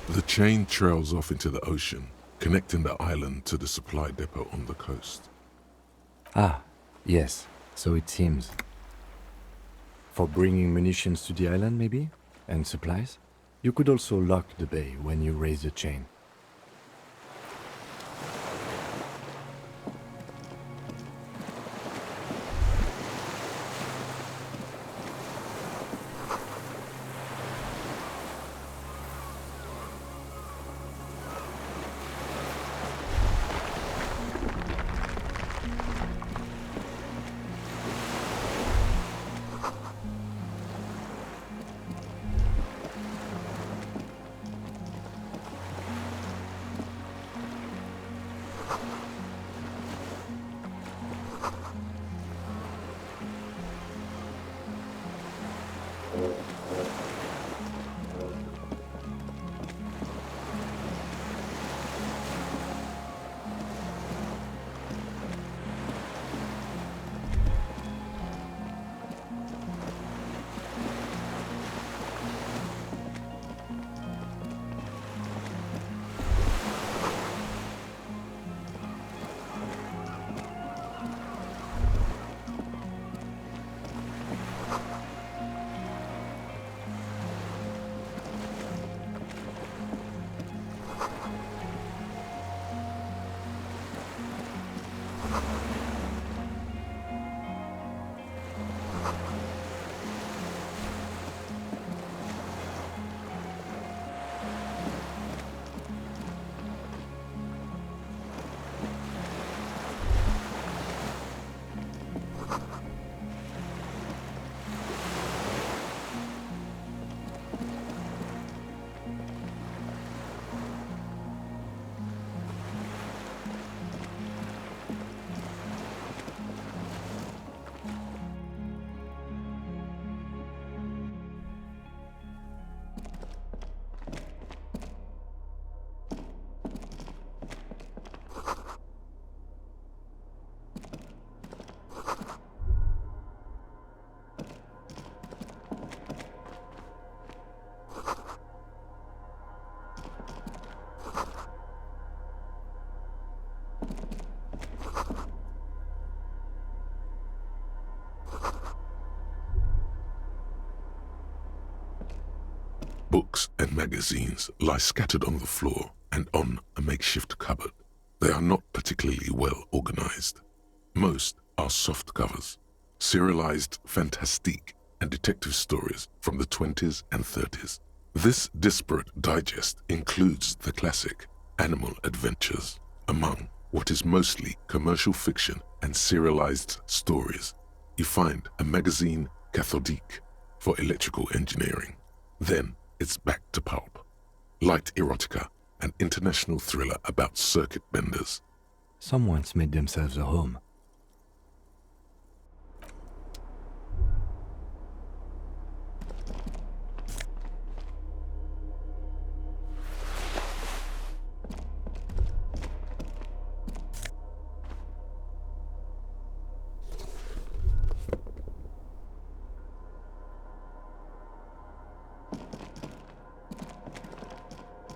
The chain trails off into the ocean, connecting the island to the supply depot on the coast. Ah, yes, so it seems. For bringing munitions to the island, maybe? And supplies? You could also lock the bay when you raise the chain. Books and magazines lie scattered on the floor and on a makeshift cupboard. They are not particularly well organized. Most are soft covers, serialized fantastique and detective stories from the 20s and 30s. This disparate digest includes the classic animal adventures, among what is mostly commercial fiction and serialized stories. You find a magazine cathodique for electrical engineering. Then it's back to pulp. Light erotica, an international thriller about circuit benders. Someone's made themselves a home.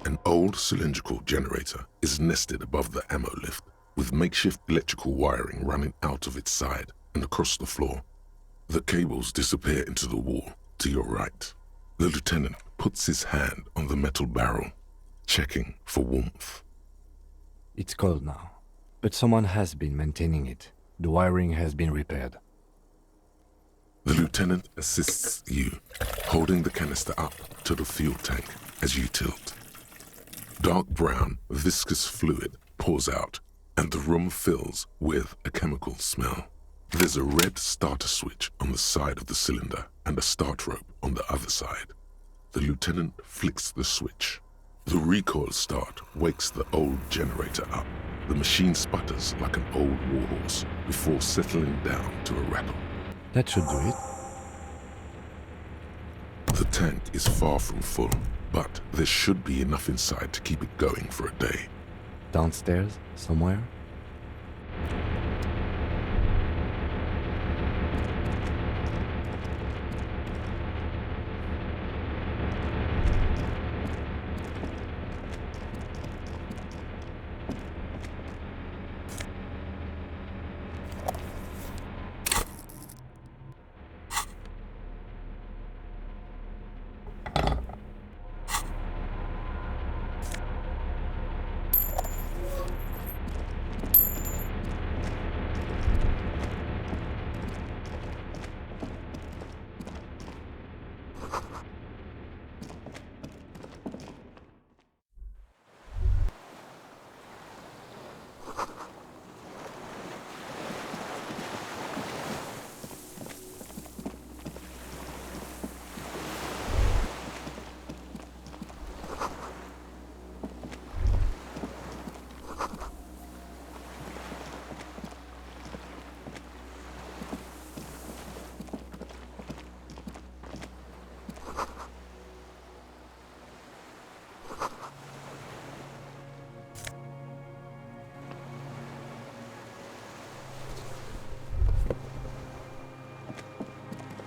An old cylindrical generator is nested above the ammo lift, with makeshift electrical wiring running out of its side and across the floor. The cables disappear into the wall to your right. The lieutenant puts his hand on the metal barrel, checking for warmth. It's cold now, but someone has been maintaining it. The wiring has been repaired. The lieutenant assists you, holding the canister up to the fuel tank as you tilt. Dark brown, viscous fluid pours out, and the room fills with a chemical smell. There's a red starter switch on the side of the cylinder and a start rope on the other side. The lieutenant flicks the switch. The recoil start wakes the old generator up. The machine sputters like an old warhorse before settling down to a rattle. That should do it. The tank is far from full, but there should be enough inside to keep it going for a day. Downstairs, somewhere?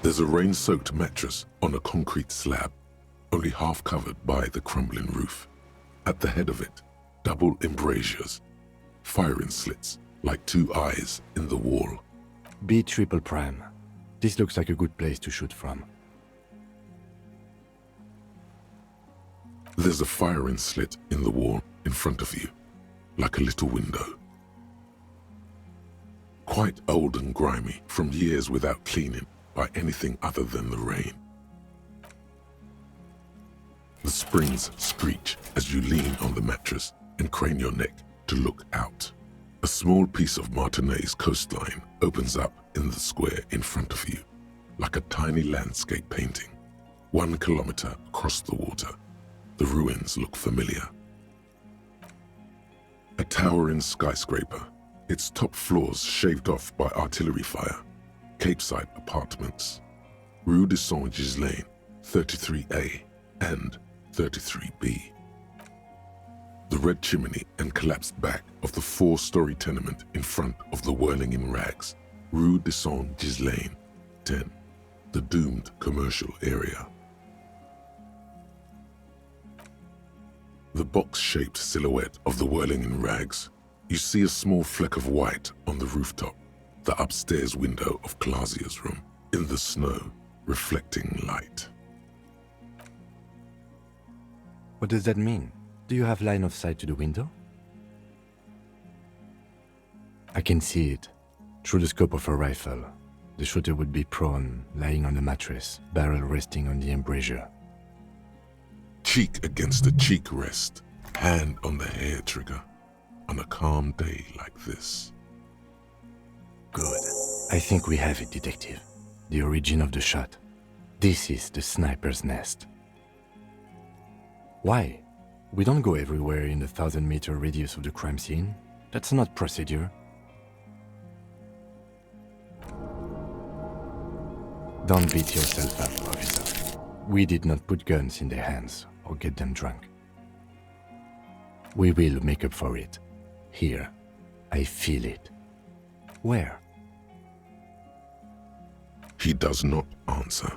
There's a rain-soaked mattress on a concrete slab, only half covered by the crumbling roof. At the head of it, double embrasures, firing slits like two eyes in the wall. B triple prime. This looks like a good place to shoot from. There's a firing slit in the wall in front of you, like a little window. Quite old and grimy from years without cleaning by anything other than the rain. The springs screech as you lean on the mattress and crane your neck to look out. A small piece of Martinez coastline opens up in the square in front of you, like a tiny landscape painting. 1 kilometer across the water, the ruins look familiar. A towering skyscraper, its top floors shaved off by artillery fire. Capeside apartments. Rue de Saint-Ghislain, 33A and 33B. The red chimney and collapsed back of the 4-story tenement in front of the whirling in rags. Rue de Saint-Ghislain, 10. The doomed commercial area. The box-shaped silhouette of the whirling in rags. You see a small fleck of white on the rooftop, the upstairs window of Clausia's room, in the snow, reflecting light. What does that mean? Do you have line of sight to the window? I can see it. Through the scope of a rifle. The shooter would be prone, lying on the mattress, barrel resting on the embrasure. Cheek against the cheek rest, hand on the hair trigger, on a calm day like this. Good. I think we have it, detective. The origin of the shot. This is the sniper's nest. Why? We don't go everywhere in the 1,000-meter radius of the crime scene. That's not procedure. Don't beat yourself up, officer. We did not put guns in their hands or get them drunk. We will make up for it. Here. I feel it. Where? He does not answer,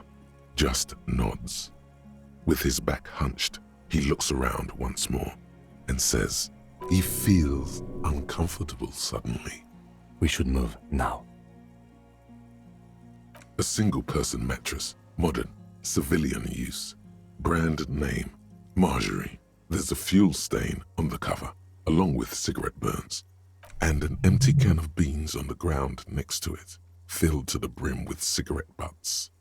just nods. With his back hunched, he looks around once more and says, he feels uncomfortable suddenly. We should move now. A single-person mattress, modern, civilian use. Brand name, Marjorie. There's a fuel stain on the cover, along with cigarette burns, and an empty can of beans on the ground next to it, filled to the brim with cigarette butts.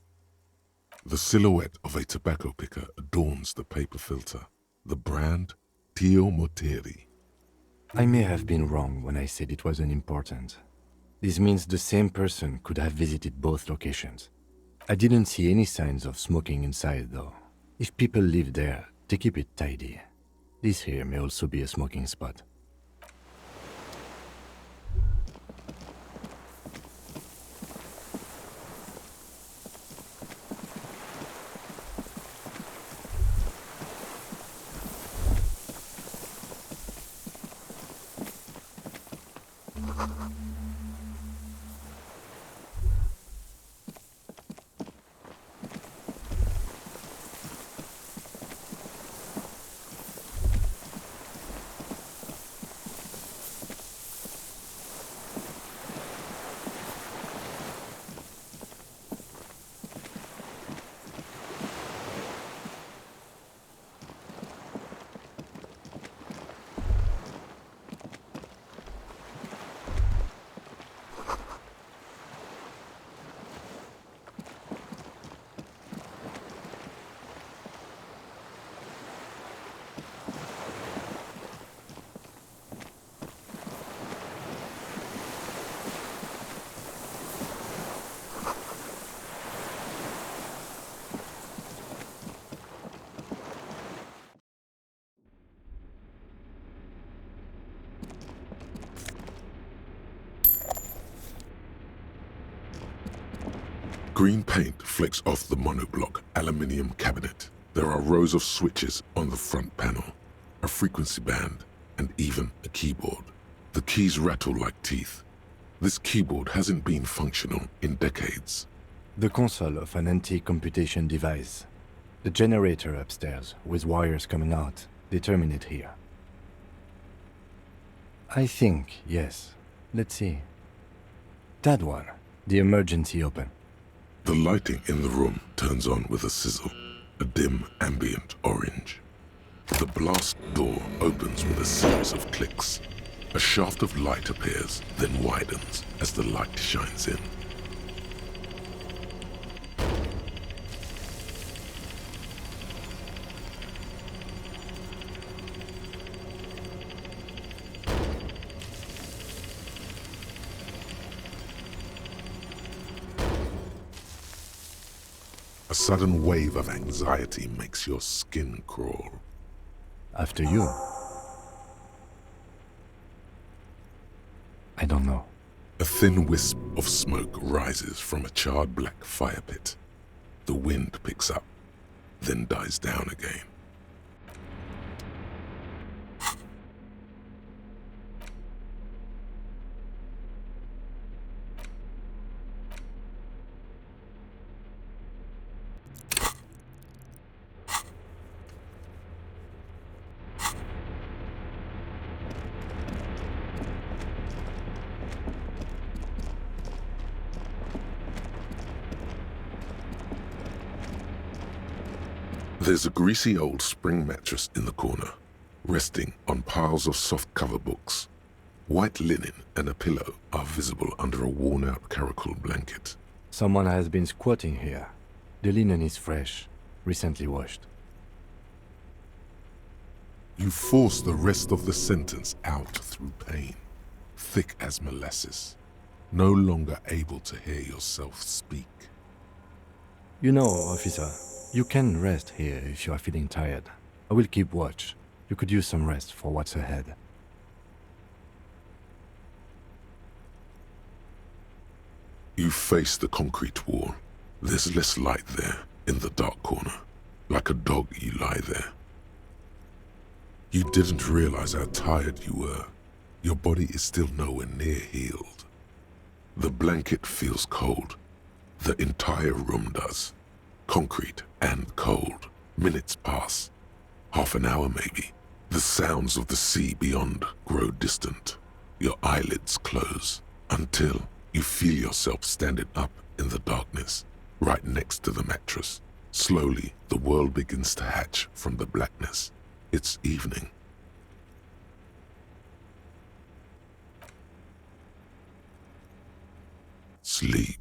The silhouette of a tobacco picker adorns the paper filter. The brand, Tio Moteri. I may have been wrong when I said it wasn't important. This means the same person could have visited both locations. I didn't see any signs of smoking inside, though. If people live there, they keep it tidy. This here may also be a smoking spot. Green paint flecks off the monoblock aluminium cabinet. There are rows of switches on the front panel, a frequency band, and even a keyboard. The keys rattle like teeth. This keyboard hasn't been functional in decades. The console of an antique computation device. The generator upstairs, with wires coming out, they terminate here. I think, yes. Let's see. That one. The emergency open. The lighting in the room turns on with a sizzle, a dim ambient orange. The blast door opens with a series of clicks. A shaft of light appears, then widens as the light shines in. A sudden wave of anxiety makes your skin crawl. After you. I don't know. A thin wisp of smoke rises from a charred black fire pit. The wind picks up, then dies down again. There's a greasy old spring mattress in the corner, resting on piles of soft-cover books. White linen and a pillow are visible under a worn-out caracal blanket. Someone has been squatting here. The linen is fresh, recently washed. You force the rest of the sentence out through pain, thick as molasses, no longer able to hear yourself speak. You know, officer, you can rest here if you are feeling tired. I will keep watch. You could use some rest for what's ahead. You face the concrete wall. There's less light there, in the dark corner. Like a dog, you lie there. You didn't realize how tired you were. Your body is still nowhere near healed. The blanket feels cold. The entire room does. Concrete and cold. Minutes pass. Half an hour maybe. The sounds of the sea beyond grow distant. Your eyelids close until you feel yourself standing up in the darkness, right next to the mattress. Slowly, the world begins to hatch from the blackness. It's evening. Sleep.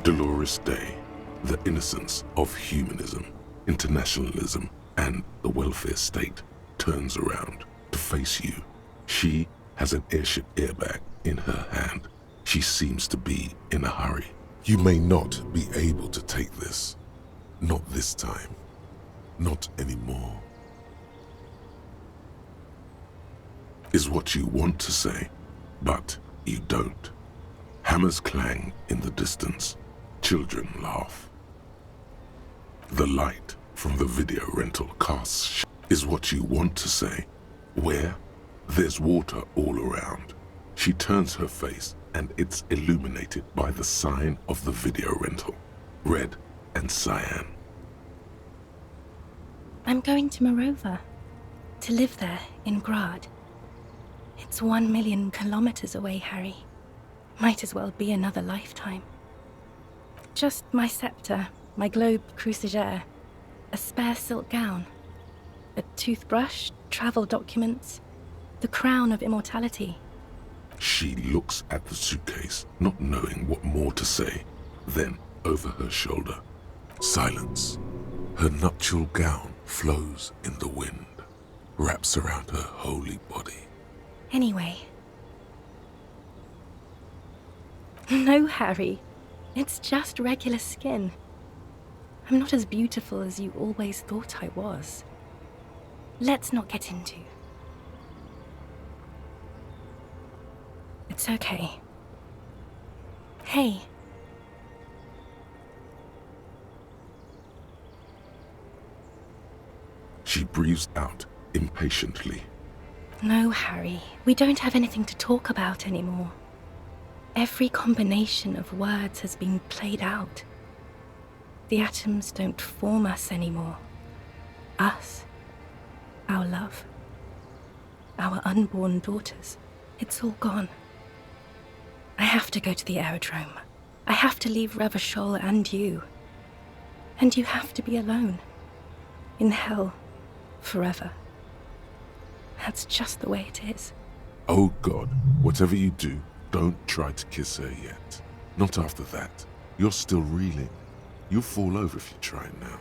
Dolorous day, the innocence of humanism, internationalism, and the welfare state turns around to face you. She has an airship airbag in her hand. She seems to be in a hurry. You may not be able to take this. Not this time. Not anymore. Is what you want to say, but you don't. Hammers clang in the distance. Children laugh. The light from the video rental casts is what you want to say. Where? There's water all around. She turns her face and it's illuminated by the sign of the video rental. Red and cyan. I'm going to Morova. To live there, in Grad. It's 1 million kilometers away, Harry. Might as well be another lifetime. Just my scepter, my globe cruciger, a spare silk gown, a toothbrush, travel documents, the crown of immortality. She looks at the suitcase, not knowing what more to say. Then, over her shoulder, silence. Her nuptial gown flows in the wind, wraps around her holy body. Anyway. No, Harry. It's just regular skin. I'm not as beautiful as you always thought I was. Let's not get into. It's okay. Hey. She breathes out impatiently. No, Harry. We don't have anything to talk about anymore. Every combination of words has been played out. The atoms don't form us anymore. Us. Our love. Our unborn daughters. It's all gone. I have to go to the aerodrome. I have to leave Revachol and you. And you have to be alone. In hell. Forever. That's just the way it is. Oh God, whatever you do, don't try to kiss her yet. Not after that. You're still reeling. You'll fall over if you try now.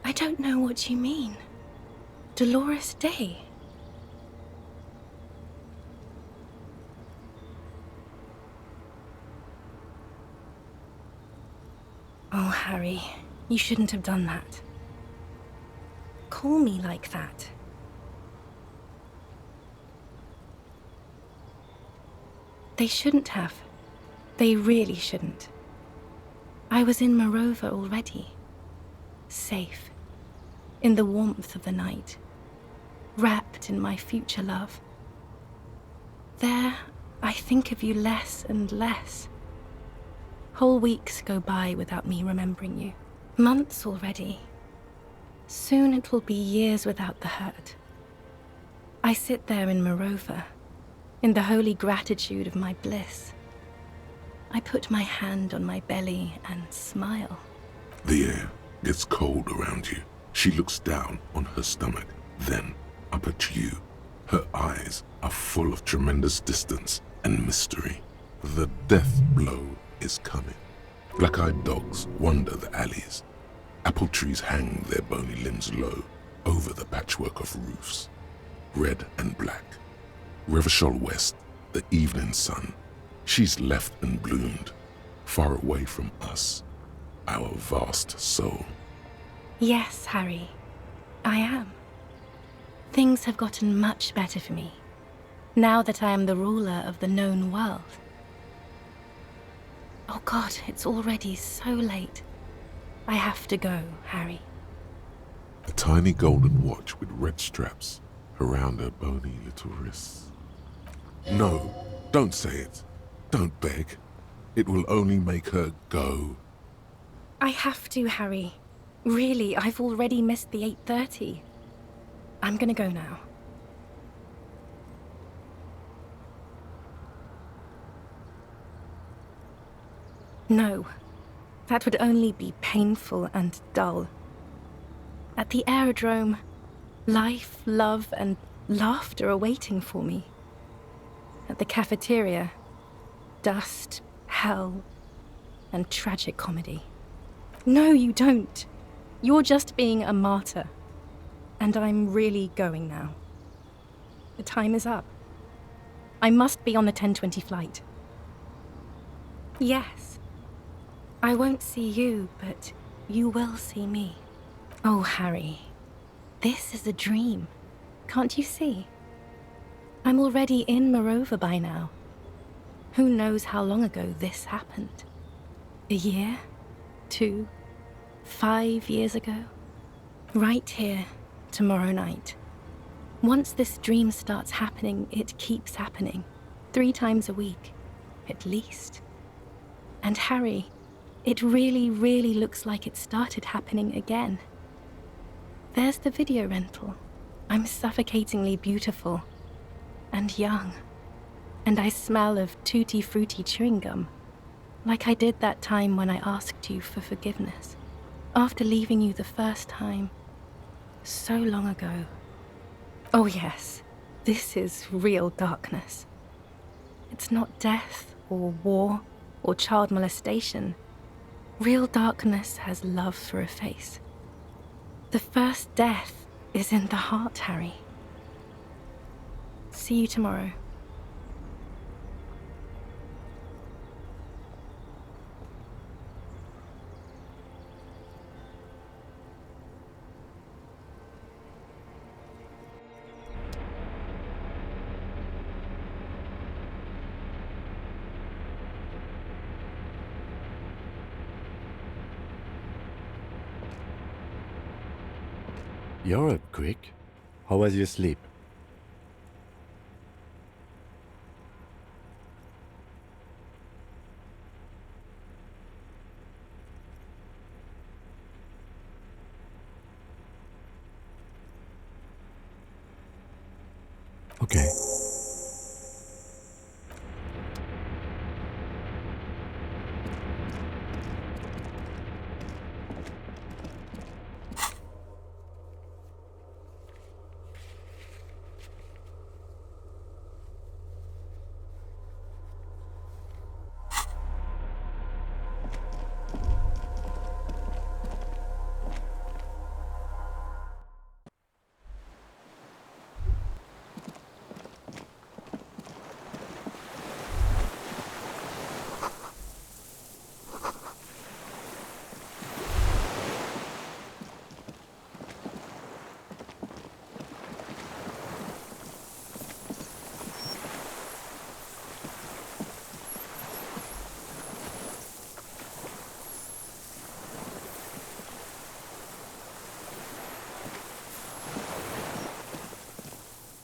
I don't know what you mean. Dolores Day. Oh, Harry, you shouldn't have done that. Call me like that. They shouldn't have. They really shouldn't. I was in Morova already. Safe. In the warmth of the night. Wrapped in my future love. There, I think of you less and less. Whole weeks go by without me remembering you. Months already. Soon it will be years without the hurt. I sit there in Morova, in the holy gratitude of my bliss. I put my hand on my belly and smile. The air gets cold around you. She looks down on her stomach, then up at you. Her eyes are full of tremendous distance and mystery. The death blow is coming. Black-eyed dogs wander the alleys. Apple trees hang their bony limbs low over the patchwork of roofs. Red and black. Revachol West, the evening sun. She's left and bloomed, far away from us, our vast soul. Yes, Harry, I am. Things have gotten much better for me, now that I am the ruler of the known world. Oh God, it's already so late. I have to go, Harry. A tiny golden watch with red straps around her bony little wrists. No, don't say it. Don't beg. It will only make her go. I have to, Harry. Really, I've already missed the 8:30. I'm gonna go now. No, that would only be painful and dull. At the aerodrome, life, love, and laughter are waiting for me. At the cafeteria, dust, hell, and tragic comedy. No, you don't. You're just being a martyr. And I'm really going now. The time is up. I must be on the 10:20 flight. Yes. I won't see you, but you will see me. Oh, Harry. This is a dream. Can't you see? I'm already in Morova by now. Who knows how long ago this happened? A year? 2? 5 years ago? Right here, tomorrow night. Once this dream starts happening, it keeps happening. 3 times a week, at least. And Harry, It really, really looks like it started happening again. There's the video rental. I'm suffocatingly beautiful and young, and I smell of tutti frutti chewing gum, like I did that time when I asked you for forgiveness, after leaving you the first time, so long ago. Oh yes, this is real darkness. It's not death or war or child molestation. Real darkness has love for a face. The first death is in the heart, Harry. See you tomorrow. You're up quick. How was your sleep? Okay.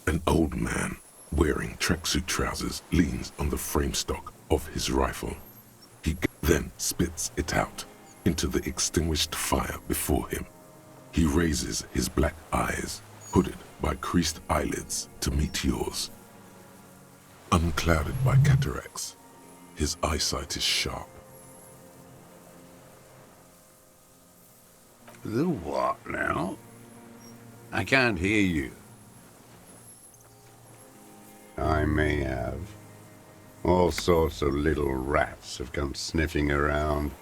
An old man wearing tracksuit trousers leans on the frame stock of his rifle. He then spits it out into the extinguished fire before him. He raises his black eyes, hooded by creased eyelids, to meet yours. Unclouded by cataracts, his eyesight is sharp. The what now? I can't hear you. I may have. All sorts of little rats have come sniffing around,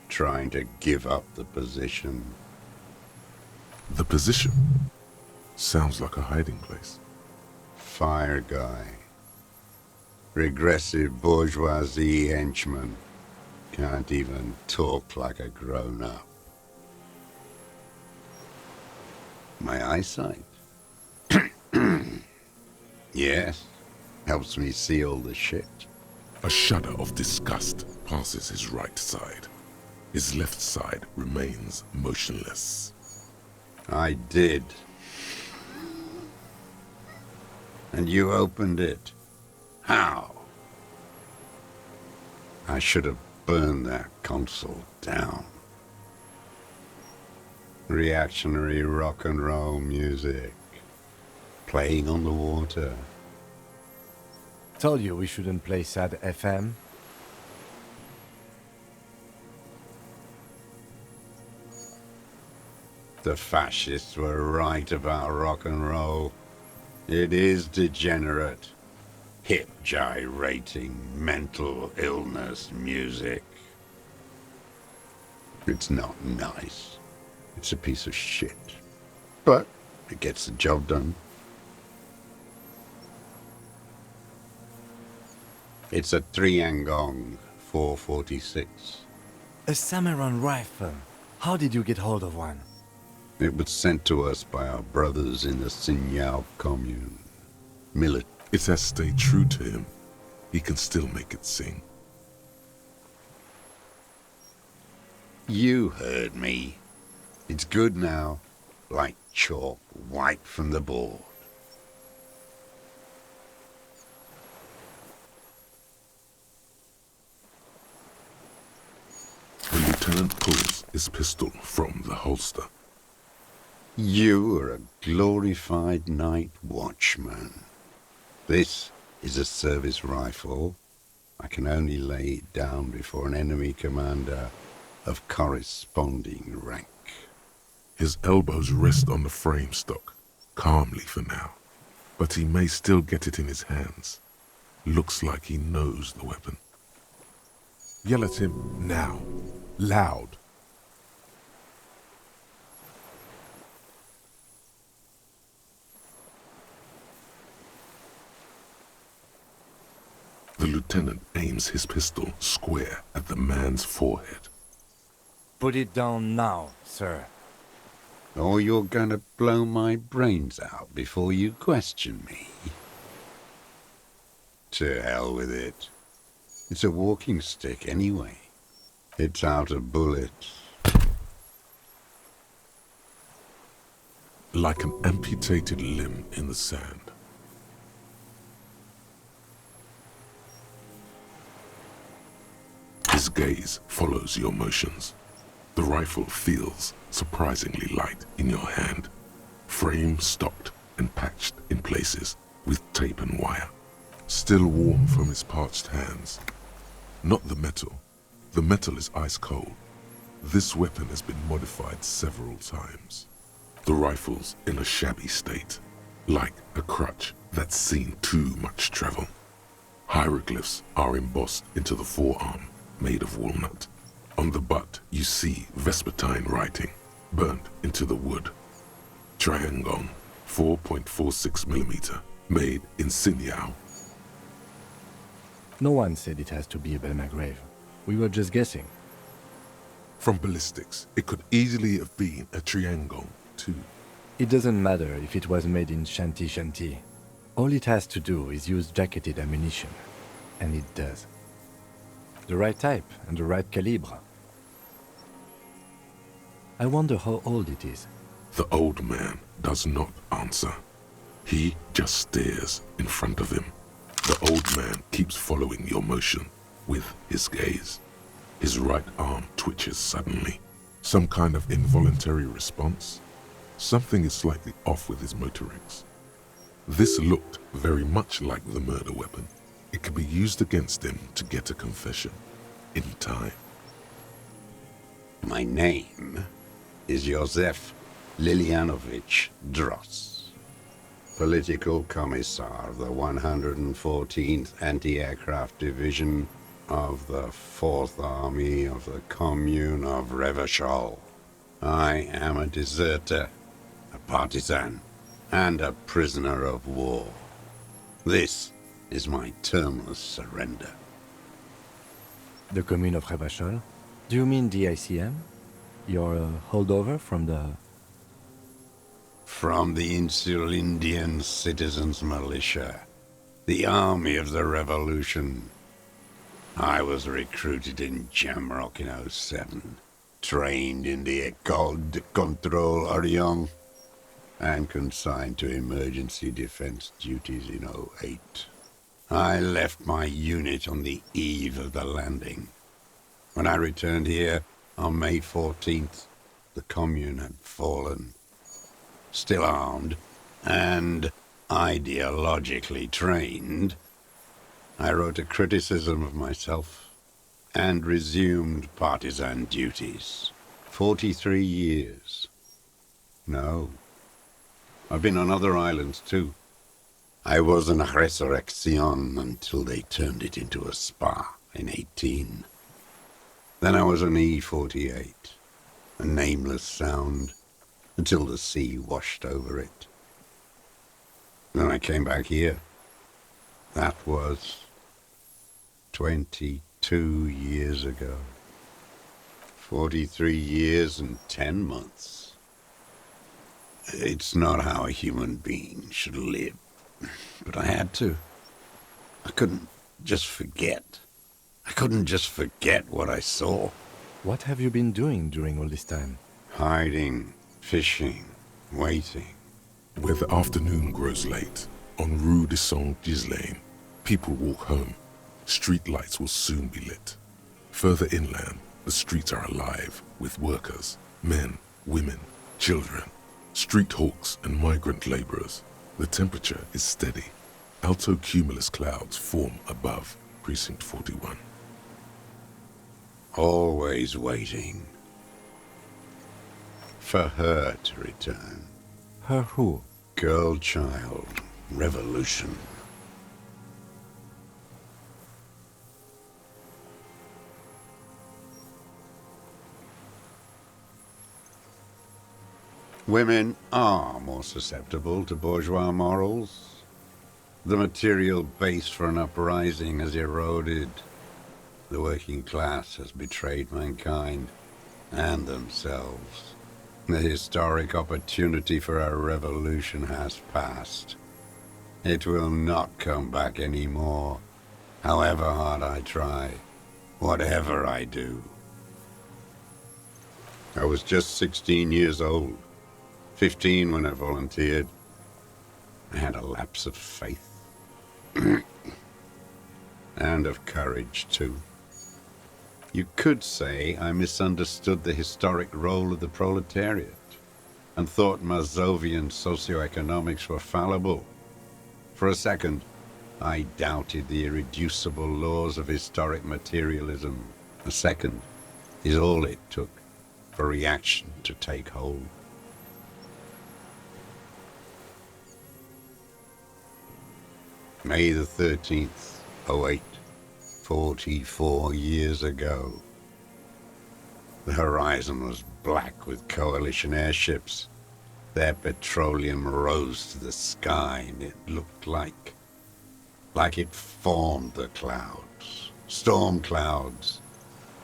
trying to give up the position. The position sounds like a hiding place. Fire guy. Regressive bourgeoisie henchman. Can't even talk like a grown-up. My eyesight? Yes. Helps me see all the shit. A shudder of disgust passes his right side. His left side remains motionless. I did. And you opened it. How? I should have burned that console down. Reactionary rock and roll music. Playing on the water. Told you we shouldn't play sad FM. The fascists were right about rock and roll. It is degenerate. Hip gyrating, mental illness music. It's not nice. It's a piece of shit. But it gets the job done. It's a Triangong 446. A samurai rifle. How did you get hold of one? It was sent to us by our brothers in the Signal commune. It has stayed true to him. He can still make it sing. You heard me. It's good now. Like chalk wiped from the board. When you pulls his pistol from the holster. You are a glorified night watchman. This is a service rifle. I can only lay it down before an enemy commander of corresponding rank. His elbows rest on the frame stock, calmly for now. But he may still get it in his hands. Looks like he knows the weapon. Yell at him now, loud. The lieutenant aims his pistol square at the man's forehead. Put it down now, sir. Or you're gonna blow my brains out before you question me. To hell with it. It's a walking stick anyway. It's out of bullets. Like an amputated limb in the sand. His gaze follows your motions. The rifle feels surprisingly light in your hand. Frame stocked and patched in places with tape and wire. Still warm from his parched hands. Not the metal. The metal is ice cold. This weapon has been modified several times. The rifle's in a shabby state, like a crutch that's seen too much travel. Hieroglyphs are embossed into the forearm, made of walnut. On the butt, you see Vespertine writing, burnt into the wood. Triangon, 4.46mm, made in Sinyao. No one said it has to be a Belmagrave. We were just guessing. From ballistics, it could easily have been a Triangon, too. It doesn't matter if it was made in Shanti Shanti. All it has to do is use jacketed ammunition. And it does. The right type and the right calibre. I wonder how old it is. The old man does not answer. He just stares in front of him. The old man keeps following your motion with his gaze. His right arm twitches suddenly. Some kind of involuntary response. Something is slightly off with his motorics. This looked very much like the murder weapon. It could be used against him to get a confession. In time. My name is Josef Lilianovich Dross. Political Commissar of the 114th Anti-Aircraft Division of the 4th Army of the Commune of Revachol. I am a deserter, a partisan, and a prisoner of war. This is my termless surrender. The commune of Revachol? Do you mean the ICM? Your holdover from the... From the Insular Indian Citizens Militia, the army of the revolution. I was recruited in Jamrock in '07, trained in the École de Contrôle Orient, and consigned to emergency defense duties in '08. I left my unit on the eve of the landing. When I returned here on May 14th, the commune had fallen. Still armed and ideologically trained, I wrote a criticism of myself and resumed partisan duties. 43 years. No, I've been on other islands too. I was in Resurrection until they turned it into a spa in 18. Then I was on E48, a nameless sound, until the sea washed over it. Then I came back here. That was 22 years ago. 43 years and 10 months. It's not how a human being should live. But I had to. I couldn't just forget. I couldn't just forget what I saw. What have you been doing during all this time? Hiding, fishing, waiting. Where the afternoon grows late, on Rue de Saint-Ghislain, people walk home. Street lights will soon be lit. Further inland, The streets are alive with workers, men, women, children, street hawks and migrant laborers. The temperature is steady. Alto cumulus clouds form above Precinct 41. Always waiting for her to return. Her who? Girl, child, revolution. Women are more susceptible to bourgeois morals. The material base for an uprising has eroded. The working class has betrayed mankind and themselves. The historic opportunity for a revolution has passed. It will not come back anymore, however hard I try, whatever I do. I was just 16 years old, 15 when I volunteered. I had a lapse of faith. And of courage, too. You could say I misunderstood the historic role of the proletariat and thought Mazovian socioeconomics were fallible. For a second, I doubted the irreducible laws of historic materialism. A second is all it took for reaction to take hold. May the 13th, 08, 44 years ago. The horizon was black with coalition airships. Their petroleum rose to the sky, and it looked like it formed the clouds, storm clouds.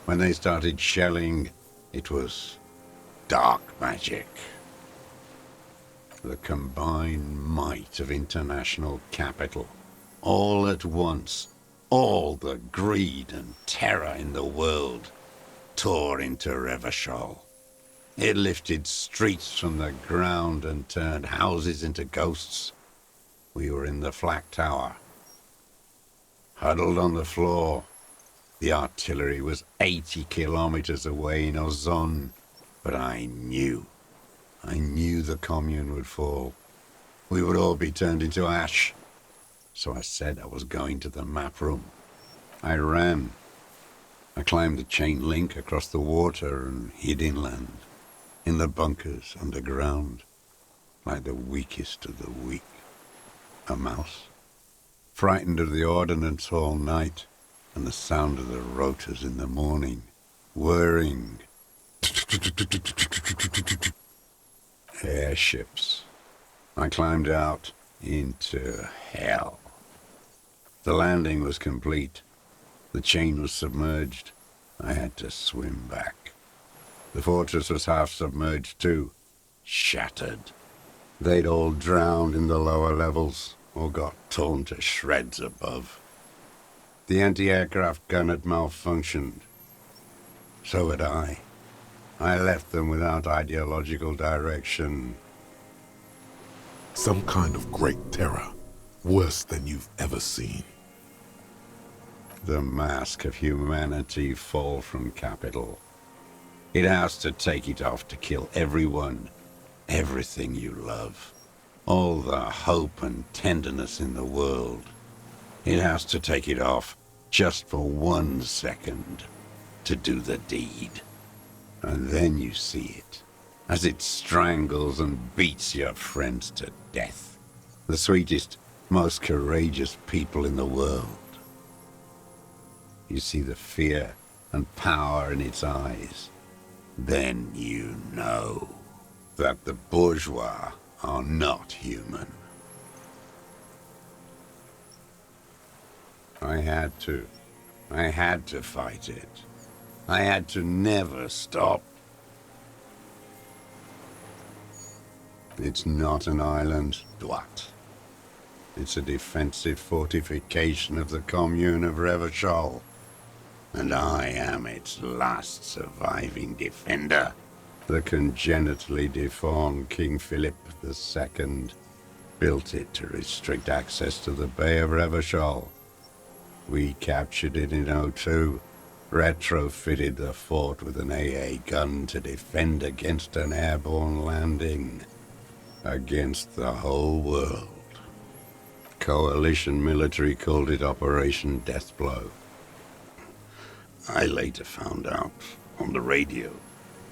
When they started shelling, it was dark magic. The combined might of international capital, all at once, all the greed and terror in the world tore into Revachol. It lifted streets from the ground and turned houses into ghosts. We were in the flak tower, huddled on the floor. The artillery was 80 kilometers away in Ozon, but I knew the commune would fall. We would all be turned into ash. So I said I was going to the map room. I ran. I climbed the chain link across the water and hid inland, in the bunkers underground, like the weakest of the weak. A mouse, frightened of the ordnance all night and the sound of the rotors in the morning, whirring. Airships. I climbed out into hell. The landing was complete. The chain was submerged. I had to swim back. The fortress was half submerged too, shattered. They'd all drowned in the lower levels or got torn to shreds above. The anti-aircraft gun had malfunctioned. So had I. I left them without ideological direction. Some kind of great terror, worse than you've ever seen. The mask of humanity fall from capital. It has to take it off to kill everyone, everything you love. All the hope and tenderness in the world. It has to take it off just for 1 second to do the deed. And then you see it, as it strangles and beats your friends to death. The sweetest, most courageous people in the world. You see the fear and power in its eyes. Then you know that the bourgeois are not human. I had to fight it. I had to never stop. It's not an island, Dwat. It's a defensive fortification of the commune of Revachol. And I am its last surviving defender. The congenitally deformed King Philip II built it to restrict access to the Bay of Revachol. We captured it in '02, Retrofitted the fort with an AA gun to defend against an airborne landing. Against the whole world. Coalition military called it Operation Deathblow. I later found out on the radio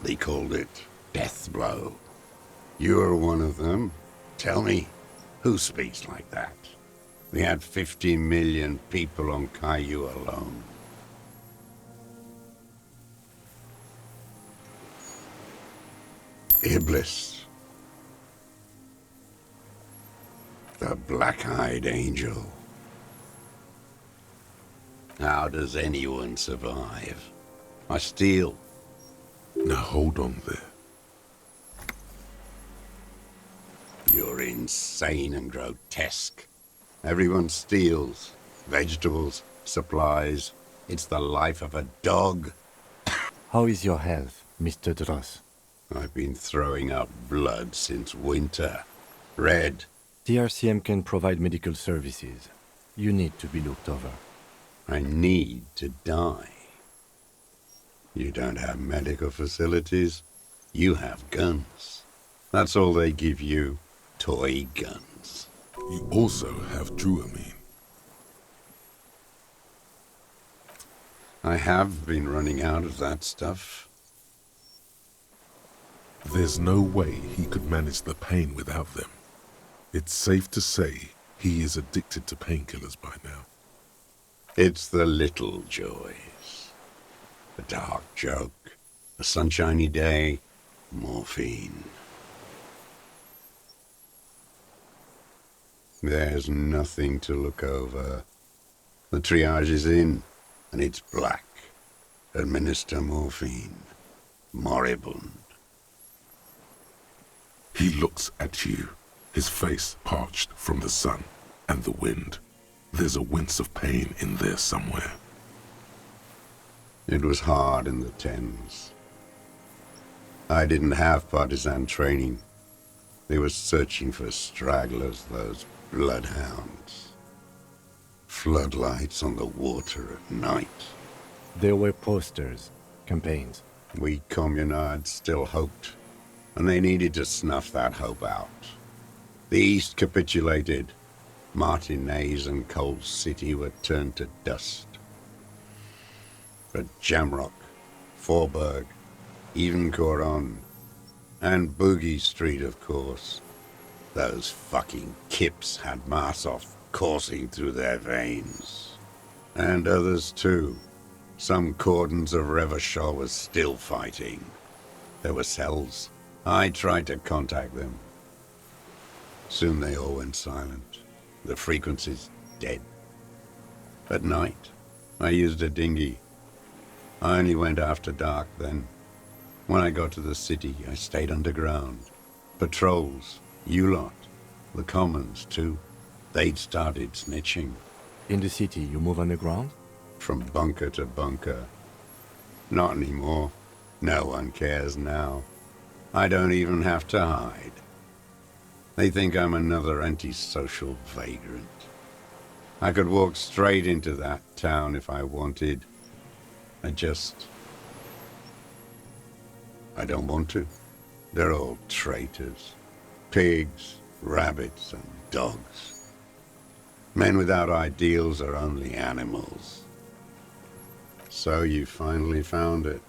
they called it Deathblow. You're one of them. Tell me, who speaks like that? We had 50 million people on Caillou alone. Iblis. The black-eyed angel. How does anyone survive? I steal. Now hold on there. You're insane and grotesque. Everyone steals. Vegetables, supplies. It's the life of a dog. How is your health, Mr. Dross? I've been throwing up blood since winter. Red. The RCM can provide medical services. You need to be looked over. I need to die. You don't have medical facilities. You have guns. That's all they give you. Toy guns. You also have Druamine. I have been running out of that stuff. There's no way he could manage the pain without them. It's safe to say he is addicted to painkillers by now. It's the little joys. A dark joke, a sunshiny day, morphine. There's nothing to look over. The triage is in, and it's black. Administer morphine. Moribund. He looks at you, his face parched from the sun and the wind. There's a wince of pain in there somewhere. It was hard in the Thames. I didn't have partisan training. They were searching for stragglers, those bloodhounds. Floodlights on the water at night. There were posters, campaigns. We communards still hoped, and they needed to snuff that hope out. The East capitulated. Martinez and Cold City were turned to dust. But Jamrock, Forburg, even Coron, and Boogie Street, of course. Those fucking kips had Marsov coursing through their veins. And others too. Some cordons of Revachol was still fighting. There were cells. I tried to contact them. Soon they all went silent. The frequency's dead. At night, I used a dinghy. I only went after dark then. When I got to the city, I stayed underground. Patrols, you lot, the commons too. They'd started snitching. In the city, you move underground? From bunker to bunker. Not anymore. No one cares now. I don't even have to hide. They think I'm another antisocial vagrant. I could walk straight into that town if I wanted. I don't want to. They're all traitors. Pigs, rabbits, and dogs. Men without ideals are only animals. So you finally found it.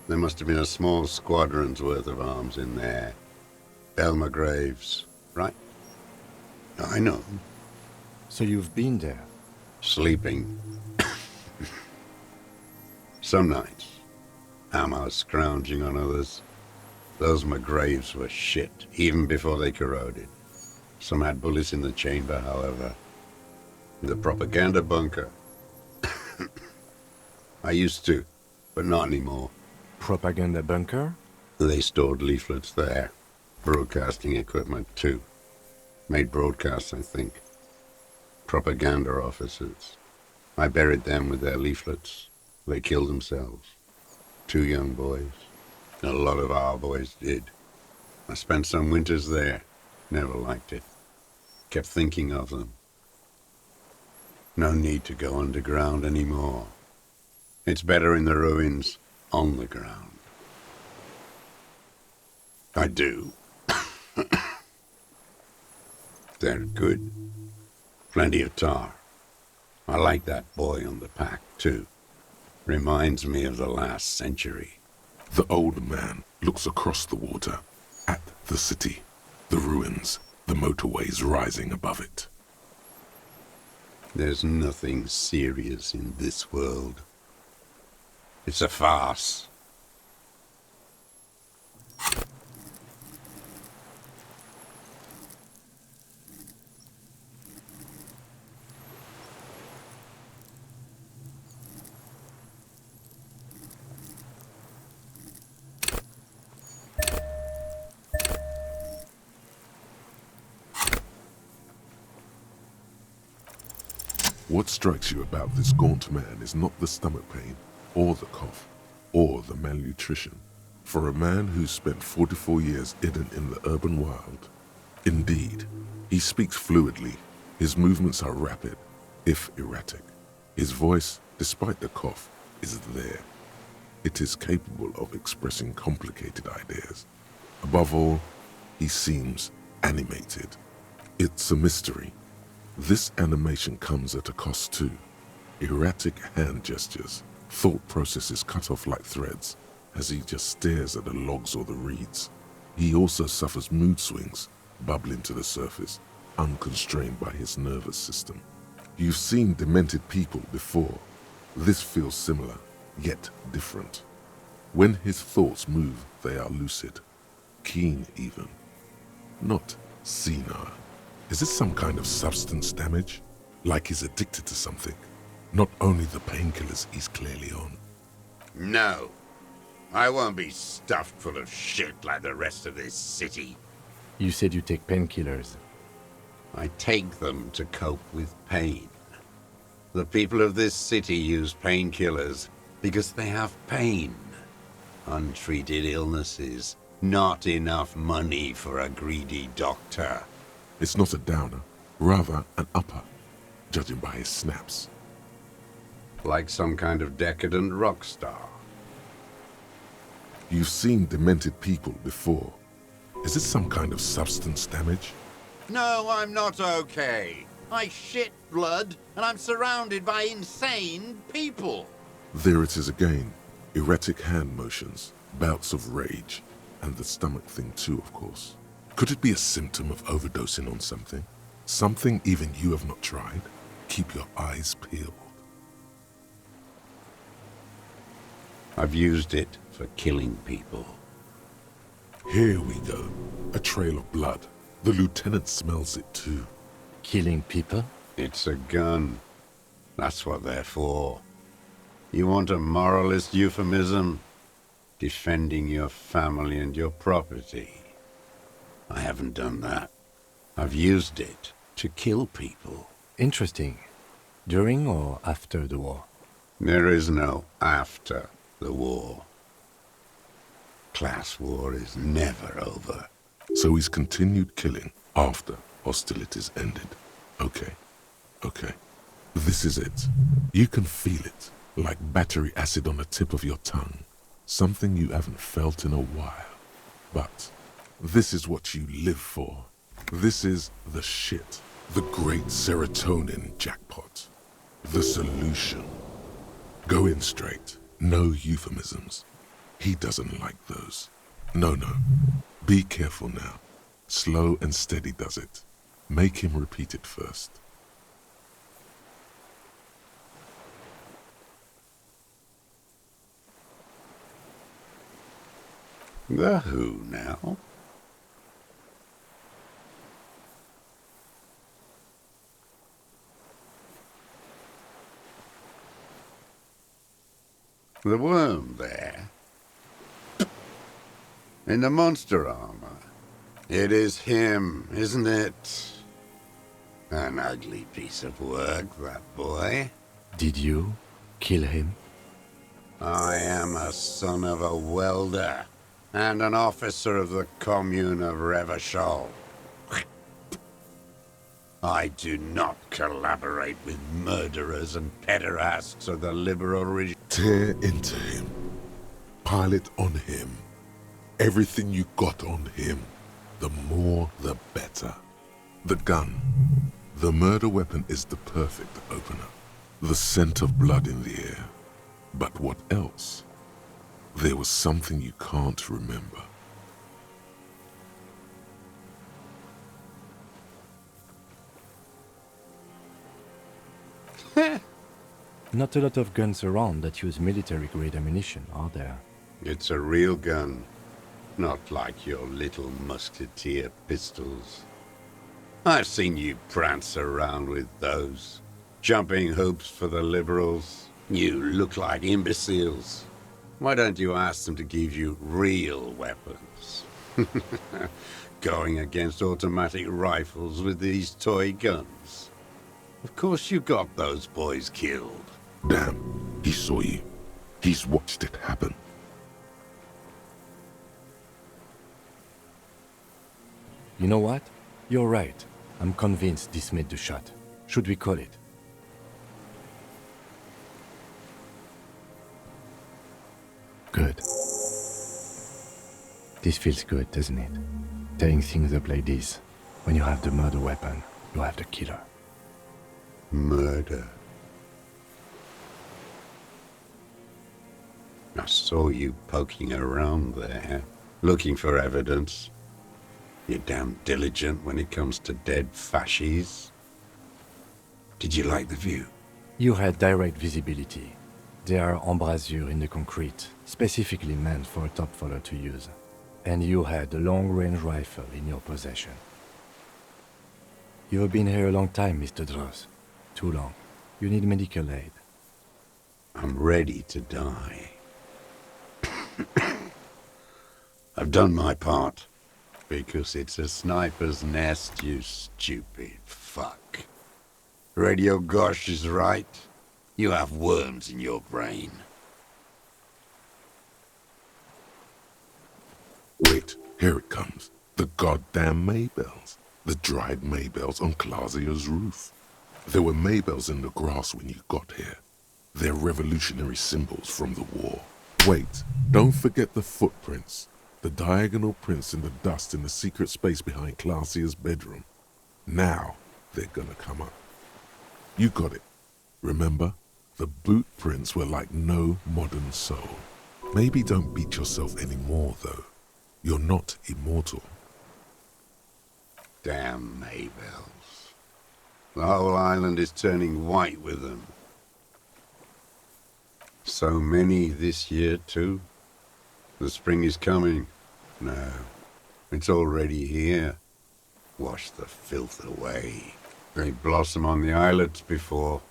There must have been a small squadron's worth of arms in there. Belmer Graves, right? I know. So you've been there? Sleeping. Some nights. Ammo scrounging on others. Those McGraves were shit, even before they corroded. Some had bullets in the chamber, however. The propaganda bunker. I used to, but not anymore. Propaganda bunker? They stored leaflets there. Broadcasting equipment, too. Made broadcasts, I think. Propaganda officers. I buried them with their leaflets. They killed themselves. 2 young boys. A lot of our boys did. I spent some winters there. Never liked it. Kept thinking of them. No need to go underground anymore. It's better in the ruins, on the ground. I do. They're good. Plenty of tar. I like that boy on the pack, too. Reminds me of the last century. The old man looks across the water, at the city, the ruins, the motorways rising above it. There's nothing serious in this world. It's a farce. What strikes you about this gaunt man is not the stomach pain, or the cough, or the malnutrition. For a man who's spent 44 years hidden in the urban wild, indeed, he speaks fluidly, his movements are rapid, if erratic. His voice, despite the cough, is there. It is capable of expressing complicated ideas. Above all, he seems animated. It's a mystery. This animation comes at a cost too. Erratic hand gestures, thought processes cut off like threads, as he just stares at the logs or the reeds. He also suffers mood swings, bubbling to the surface, unconstrained by his nervous system. You've seen demented people before. This feels similar, yet different. When his thoughts move, they are lucid, keen even, not senile. Is this some kind of substance damage? Like he's addicted to something? Not only the painkillers he's clearly on. No. I won't be stuffed full of shit like the rest of this city. You said you take painkillers. I take them to cope with pain. The people of this city use painkillers because they have pain. Untreated illnesses. Not enough money for a greedy doctor. It's not a downer, rather an upper, judging by his snaps. Like some kind of decadent rock star. You've seen demented people before. Is this some kind of substance damage? No, I'm not okay. I shit blood, and I'm surrounded by insane people. There it is again. Erratic hand motions, bouts of rage, and the stomach thing too, of course. Could it be a symptom of overdosing on something? Something even you have not tried? Keep your eyes peeled. I've used it for killing people. Here we go. A trail of blood. The lieutenant smells it too. Killing people? It's a gun. That's what they're for. You want a moralist euphemism? Defending your family and your property. I haven't done that. I've used it to kill people. Interesting. During or after the war? There is no after the war. Class war is never over. So he's continued killing after hostilities ended. Okay. This is it. You can feel it, like battery acid on the tip of your tongue. Something you haven't felt in a while. But this is what you live for. This is the shit. The great serotonin jackpot. The solution. Go in straight. No euphemisms. He doesn't like those. No. Be careful now. Slow and steady does it. Make him repeat it first. The who now? The worm there. In the monster armor. It is him, isn't it? An ugly piece of work, that boy. Did you kill him? I am a son of a welder and an officer of the commune of Revachol. I do not collaborate with murderers and pederasts of the liberal regime. Tear into him. Pile it on him. Everything you got on him. The more, the better. The gun. The murder weapon is the perfect opener. The scent of blood in the air. But what else? There was something you can't remember. Not a lot of guns around that use military-grade ammunition, are there? It's a real gun, not like your little musketeer pistols. I've seen you prance around with those, jumping hoops for the liberals. You look like imbeciles. Why don't you ask them to give you real weapons? Going against automatic rifles with these toy guns. Of course you got those boys killed. Damn, he saw you. He's watched it happen. You know what? You're right. I'm convinced this made the shot. Should we call it? Good. This feels good, doesn't it? Tearing things up like this. When you have the murder weapon, you have the killer. Murder. I saw you poking around there, looking for evidence. You're damn diligent when it comes to dead fascies. Did you like the view? You had direct visibility. There are embrasures in the concrete, specifically meant for a top follower to use. And you had a long-range rifle in your possession. You have been here a long time, Mr. Dross. Too long. You need medical aid. I'm ready to die. I've done my part. Because it's a sniper's nest, you stupid fuck. Radio Gosh is right. You have worms in your brain. Wait, here it comes. The goddamn Maybells. The dried Maybells on Clausia's roof. There were Maybells in the grass when you got here. They're revolutionary symbols from the war. Wait, don't forget the footprints. The diagonal prints in the dust in the secret space behind Clausia's bedroom. Now they're gonna come up. You got it. Remember? The boot prints were like no modern soul. Maybe don't beat yourself anymore, though. You're not immortal. Damn Maybells. The whole island is turning white with them. So many this year, too. The spring is coming. No, it's already here. Wash the filth away. They blossom on the islets before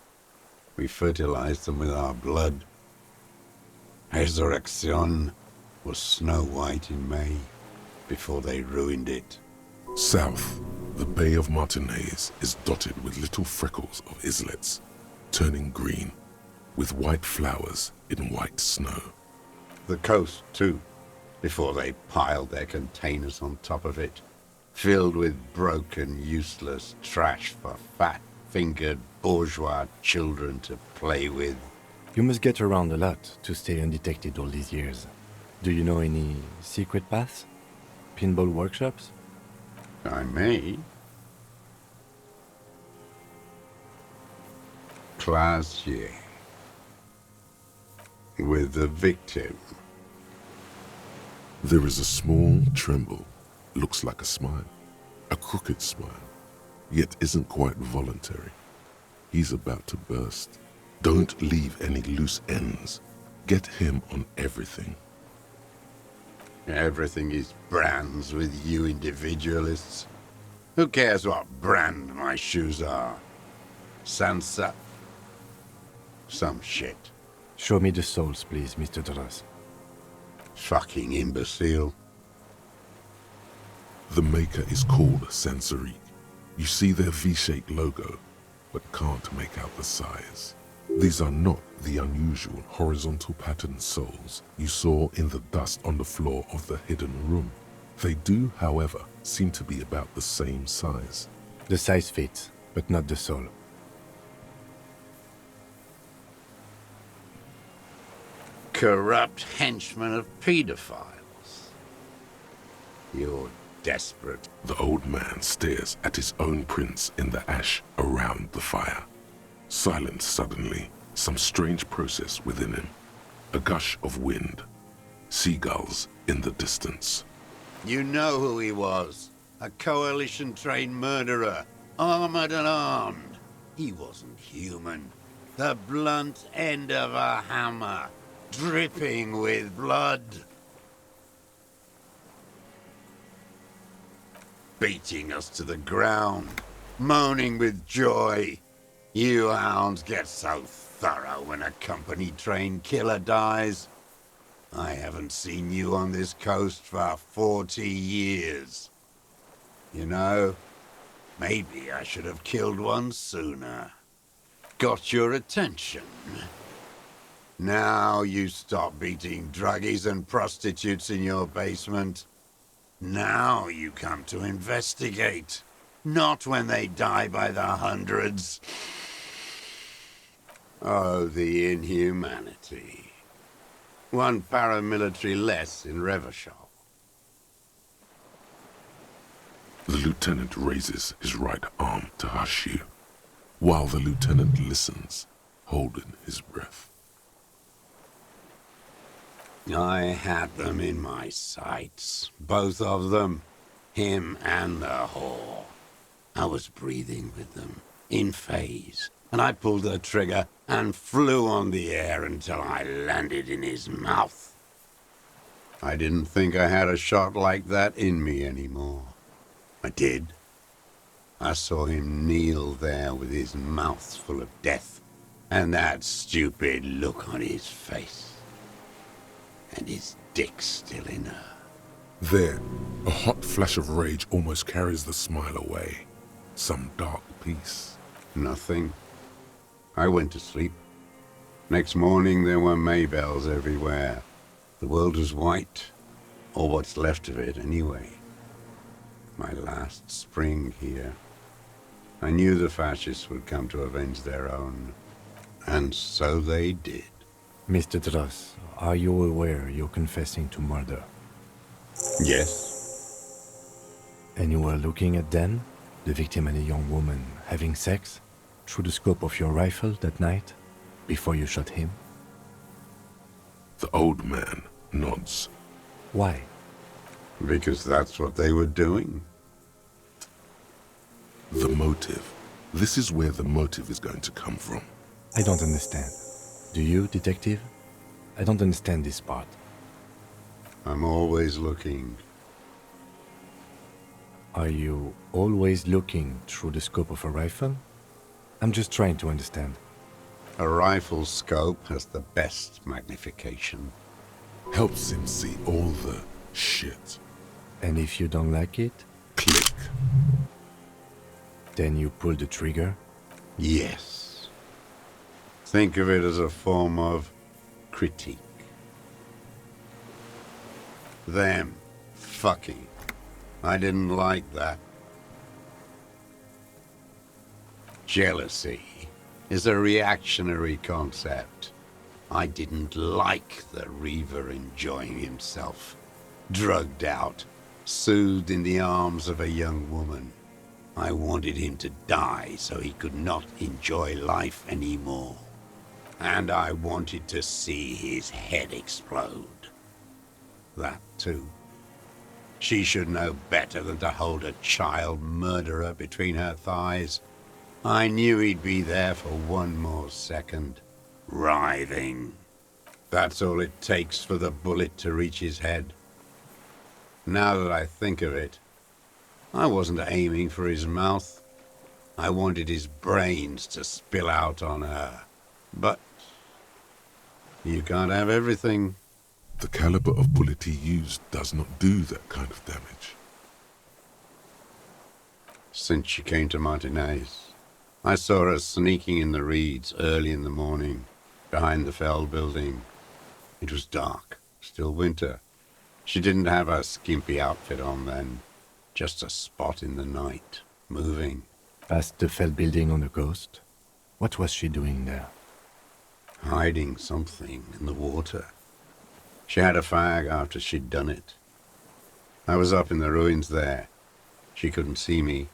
we fertilize them with our blood. Resurrection was snow white in May before they ruined it. South, the Bay of Martinez is dotted with little freckles of islets, turning green, with white flowers in white snow. The coast, too, before they piled their containers on top of it, filled with broken, useless trash for fat-fingered bourgeois children to play with. You must get around a lot to stay undetected all these years. Do you know any secret paths? Pinball workshops? I may. Classier. With the victim. There is a small tremble, looks like a smile, a crooked smile, yet isn't quite voluntary. He's about to burst. Don't leave any loose ends. Get him on everything. Everything is brands with you individualists. Who cares what brand my shoes are? Sansa? Some shit. Show me the souls, please, Mr. Dross. Fucking imbecile. The maker is called Sansariq. You see their V-shaped logo, but can't make out the size. These are not the unusual horizontal patterned souls you saw in the dust on the floor of the hidden room. They do, however, seem to be about the same size. The size fits, but not the soul. corrupt henchmen of pedophiles. You're desperate. The old man stares at his own prints in the ash around the fire. Silent suddenly, some strange process within him. A gush of wind. Seagulls in the distance. You know who he was. A coalition-trained murderer. Armored and armed. He wasn't human. The blunt end of a hammer. Dripping with blood. Beating us to the ground. Moaning with joy. You hounds get so thorough when a company-trained killer dies. I haven't seen you on this coast for 40 years. You know, maybe I should have killed one sooner. Got your attention. Now you stop beating druggies and prostitutes in your basement. Now you come to investigate. Not when they die by the hundreds. Oh, the inhumanity. One paramilitary less in Revachol. The lieutenant raises his right arm to hush you, while the lieutenant listens, holding his breath. I had them in my sights, both of them, him and the whore. I was breathing with them, in phase, and I pulled the trigger and flew on the air until I landed in his mouth. I didn't think I had a shot like that in me anymore. I did. I saw him kneel there with his mouth full of death, and that stupid look on his face. And his dick still in her. There, a hot flash of rage almost carries the smile away. Some dark peace. Nothing. I went to sleep. Next morning there were Maybells everywhere. The world was white, or what's left of it anyway. My last spring here. I knew the fascists would come to avenge their own. And so they did. Mr. Dross, are you aware you're confessing to murder? Yes. And you were looking at Dan, the victim and a young woman, having sex, through the scope of your rifle that night, before you shot him? The old man nods. Why? Because that's what they were doing. The motive. This is where the motive is going to come from. I don't understand. Do you, detective? I don't understand this part. I'm always looking. Are you always looking through the scope of a rifle? I'm just trying to understand. A rifle scope has the best magnification. Helps him see all the shit. And if you don't like it, Click. then you pull the trigger? Yes. Think of it as a form of critique. Them fucking. I didn't like that. Jealousy is a reactionary concept. I didn't like the Reaver enjoying himself, drugged out, soothed in the arms of a young woman. I wanted him to die so he could not enjoy life anymore. And I wanted to see his head explode. That too. She should know better than to hold a child murderer between her thighs. I knew he'd be there for one more second, writhing. That's all it takes for the bullet to reach his head. Now that I think of it, I wasn't aiming for his mouth. I wanted his brains to spill out on her. But you can't have everything. The caliber of bullet he used does not do that kind of damage. Since she came to Martinez, I saw her sneaking in the reeds early in the morning, behind the Feld building. It was dark, still winter. She didn't have her skimpy outfit on then, just a spot in the night, moving. Past the Feld building on the coast? What was she doing there? Hiding something in the water. She had a fag after she'd done it. I was up in the ruins there. She couldn't see me,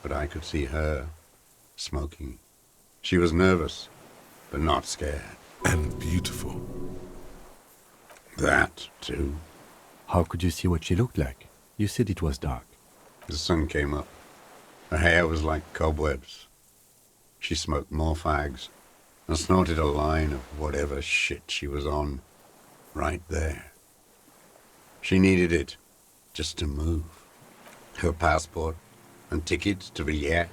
but I could see her, smoking. She was nervous, but not scared. And beautiful. That, too. How could you see what she looked like? You said it was dark. The sun came up. Her hair was like cobwebs. She smoked more fags and snorted a line of whatever shit she was on, right there. She needed it just to move. Her passport and tickets to Villiers.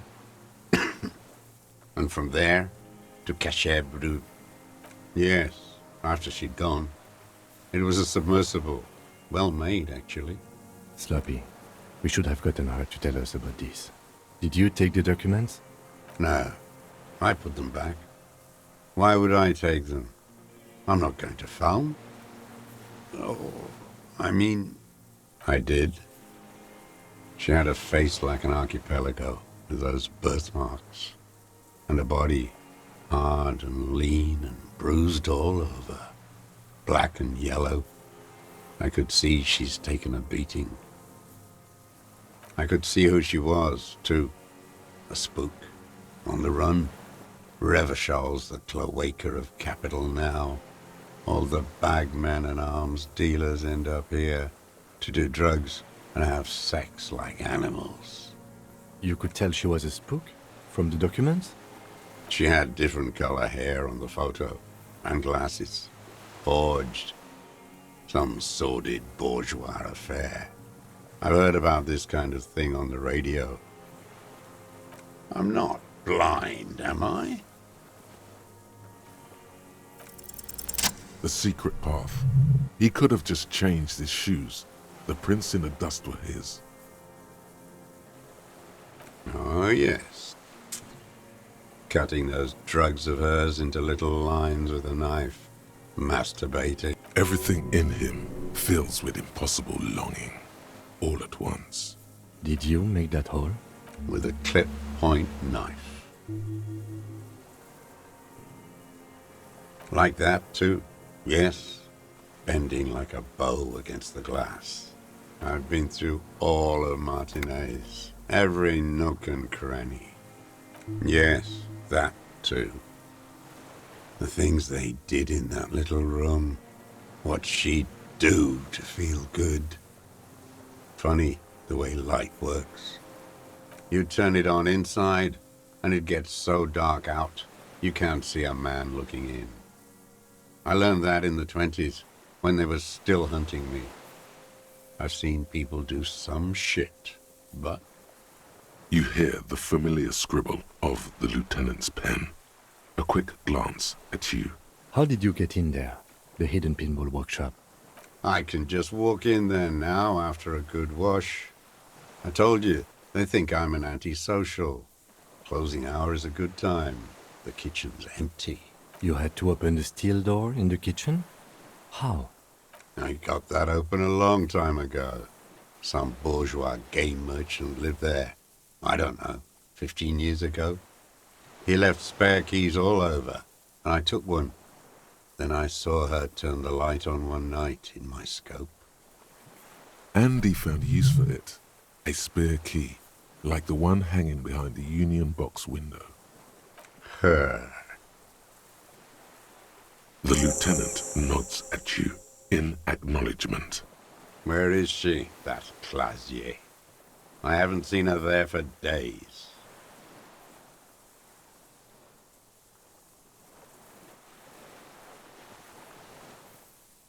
And from there to Cachet Brut. Yes, after she'd gone. It was a submersible. Well made, actually. Sloppy. We should have gotten her to tell us about this. Did you take the documents? No, I put them back. Why would I take them? I'm not going to phone. Oh, I mean, I did. She had a face like an archipelago with those birthmarks, and a body hard and lean and bruised all over, black and yellow. I could see she's taken a beating. I could see who she was, too. A spook, on the run. Revachol's the cloaca of capital now. All the bagmen and arms dealers end up here to do drugs and have sex like animals. You could tell she was a spook? From the documents? She had different color hair on the photo, and glasses. Forged. Some sordid bourgeois affair. I've heard about this kind of thing on the radio. I'm not blind, am I? The secret path. He could have just changed his shoes. The prints in the dust were his. Oh, yes. Cutting those drugs of hers into little lines with a knife. Masturbating. Everything in him fills with impossible longing, all at once. Did you make that hole? With a clip point knife. Like that, too. Yes. Bending like a bow against the glass. I've been through all of Martinez. Every nook and cranny. Yes, that, too. The things they did in that little room. What she'd do to feel good. Funny the way light works. You turn it on inside, and it gets so dark out, you can't see a man looking in. I learned that in the 20s, when they were still hunting me. I've seen people do some shit, but... You hear the familiar scribble of the lieutenant's pen. A quick glance at you. How did you get in there? The hidden pinball workshop. I can just walk in there now after a good wash. I told you, they think I'm an antisocial. Closing hour is a good time. The kitchen's empty. You had to open the steel door in the kitchen? How? I got that open a long time ago. Some bourgeois game merchant lived there. I don't know, 15 years ago. He left spare keys all over, and I took one. Then I saw her turn the light on one night in my scope. And he found use for it. A spare key, like the one hanging behind the Union Box window. Her. The lieutenant nods at you in acknowledgement. Where is she, that Clasier? I haven't seen her there for days.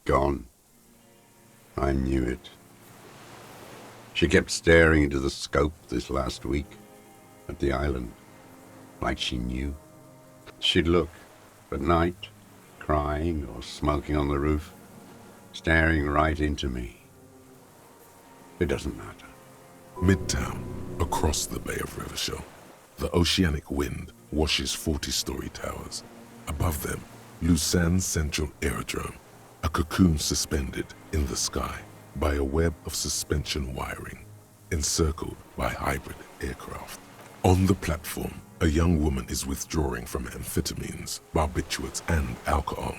Gone. I knew it. She kept staring into the scope this last week, at the island, like she knew. She'd look, at night, crying or smoking on the roof, staring right into me. It doesn't matter. Midtown, across the Bay of Revachol, the oceanic wind washes 40-story towers. Above them, Lausanne's central aerodrome, a cocoon suspended in the sky by a web of suspension wiring, encircled by hybrid aircraft. On the platform, a young woman is withdrawing from amphetamines, barbiturates, and alcohol.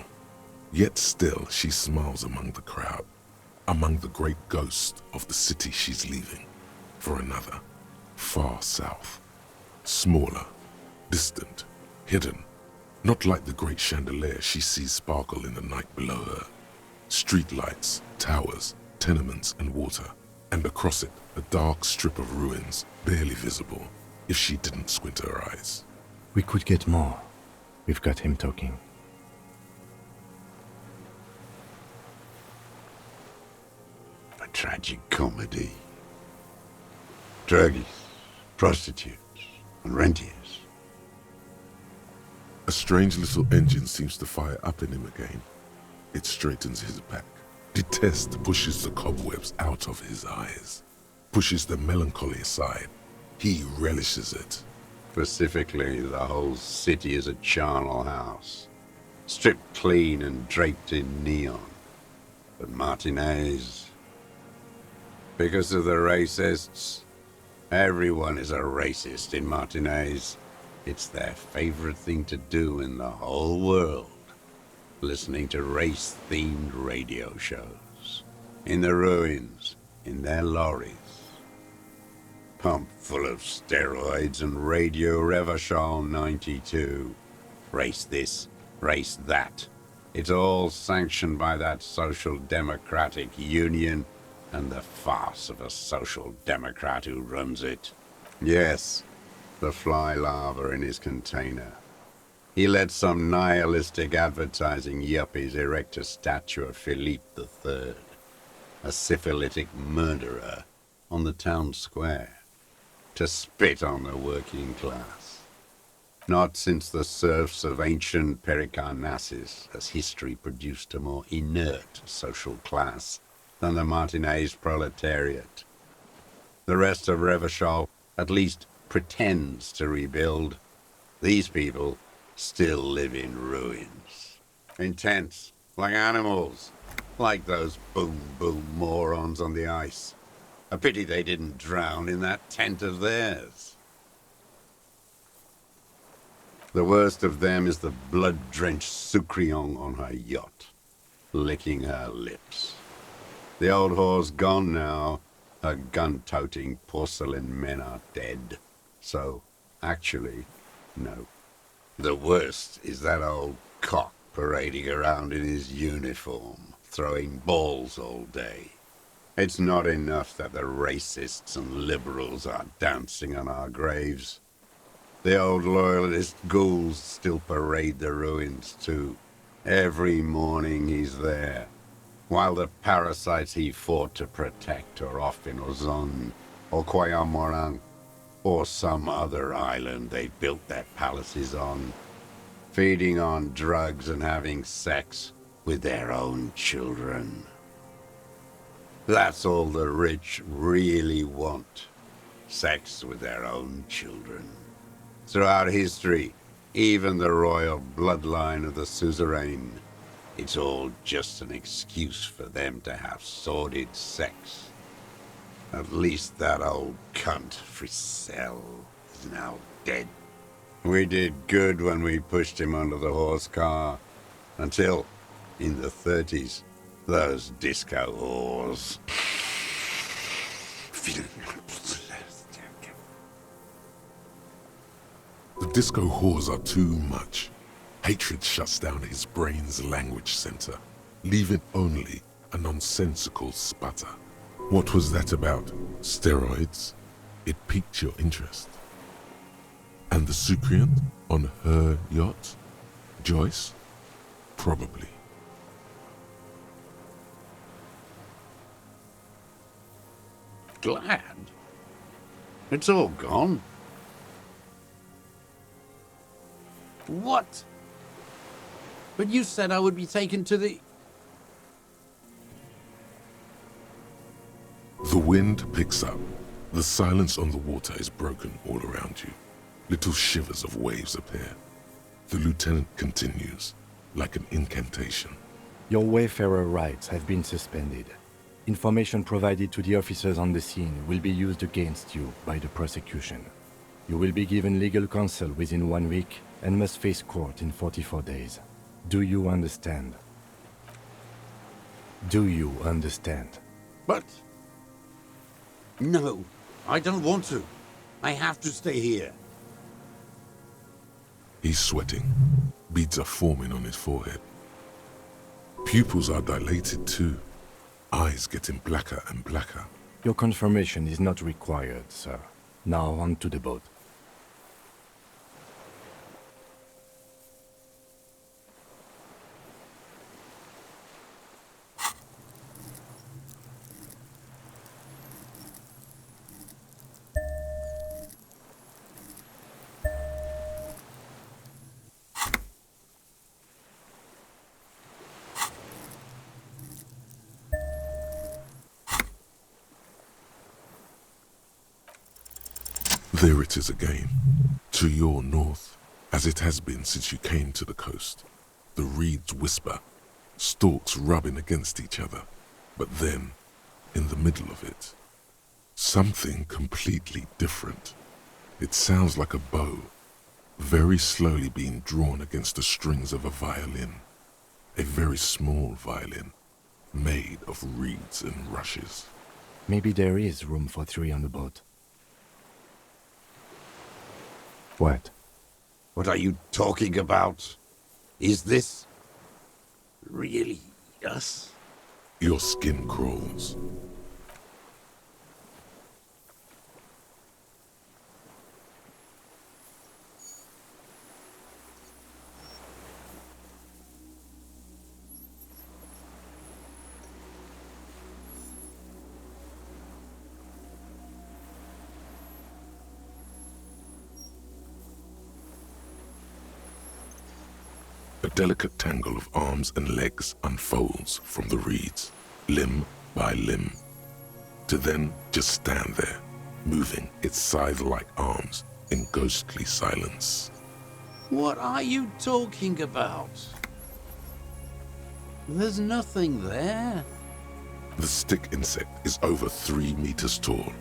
Yet still she smiles among the crowd, among the great ghosts of the city she's leaving, for another, far south. Smaller, distant, hidden, not like the great chandelier she sees sparkle in the night below her. Streetlights, towers, tenements and water, and across it a dark strip of ruins, barely visible if she didn't squint her eyes. We could get more. We've got him talking. A tragic comedy. Druggies, prostitutes, and rentiers. A strange little engine seems to fire up in him again. It straightens his back. Detest pushes the cobwebs out of his eyes, pushes the melancholy aside. He relishes it. Specifically, the whole city is a charnel house, stripped clean and draped in neon. But Martinez, because of the racists, everyone is a racist in Martinez. It's their favorite thing to do in the whole world, listening to race-themed radio shows, in the ruins, in their lorries, pumped full of steroids and Radio Revachol 92. Race this, race that. It's all sanctioned by that social democratic union and the farce of a social democrat who runs it. Yes, the fly larva in his container. He let some nihilistic advertising yuppies erect a statue of Philippe III, a syphilitic murderer, on the town square, to spit on the working class. Not since the serfs of ancient Pericarnassus has history produced a more inert social class than the Martinez proletariat. The rest of Revachol at least pretends to rebuild. These people still live in ruins. In tents, like animals, like those boom-boom morons on the ice. A pity they didn't drown in that tent of theirs. The worst of them is the blood-drenched Sucrion on her yacht, licking her lips. The old whore's gone now. Her gun-toting porcelain men are dead. So, actually, no. The worst is that old cock parading around in his uniform, throwing balls all day. It's not enough that the racists and liberals are dancing on our graves. The old loyalist ghouls still parade the ruins too. Every morning he's there, while the parasites he fought to protect are off in Ozon, or Quayamorang, or some other island they built their palaces on, feeding on drugs and having sex with their own children. That's all the rich really want, sex with their own children. Throughout history, even the royal bloodline of the suzerain, it's all just an excuse for them to have sordid sex. At least that old cunt, Frisell, is now dead. We did good when we pushed him under the horse car, until, in the 30s, those disco whores. The disco whores are too much. Hatred shuts down his brain's language center, leaving only a nonsensical sputter. What was that about? Steroids? It piqued your interest. And the Sucriant on her yacht? Joyce? Probably. Glad? It's all gone. What? But you said I would be taken to the... The wind picks up. The silence on the water is broken all around you. Little shivers of waves appear. The lieutenant continues, like an incantation. Your wayfarer rights have been suspended. Information provided to the officers on the scene will be used against you by the prosecution. You will be given legal counsel within 1 week and must face court in 44 days. Do you understand? Do you understand? But... No, I don't want to. I have to stay here. He's sweating. Beads are forming on his forehead. Pupils are dilated too. Eyes getting blacker and blacker. Your confirmation is not required, sir. Now on to the boat. There it is again, to your north, as it has been since you came to the coast. The reeds whisper, stalks rubbing against each other, but then, in the middle of it, something completely different. It sounds like a bow, very slowly being drawn against the strings of a violin, a very small violin, made of reeds and rushes. Maybe there is room for 3 on the boat. What? What are you talking about? Is this... really us? Your skin crawls. A delicate tangle of arms and legs unfolds from the reeds, limb by limb, to then just stand there, moving its scythe-like arms in ghostly silence. What are you talking about? There's nothing there. The stick insect is over 3 meters tall.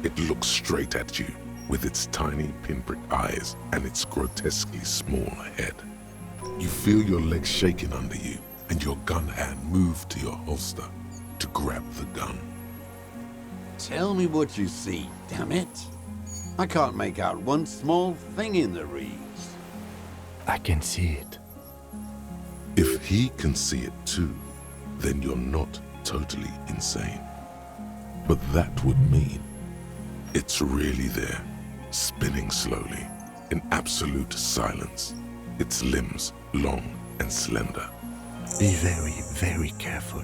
It looks straight at you with its tiny pinprick eyes and its grotesquely small head. You feel your legs shaking under you and your gun hand move to your holster to grab the gun. Tell me what you see, damn it. I can't make out one small thing in the reeds. I can see it. If he can see it too, then you're not totally insane. But that would mean it's really there, spinning slowly, in absolute silence, its limbs long and slender. Be very, very careful.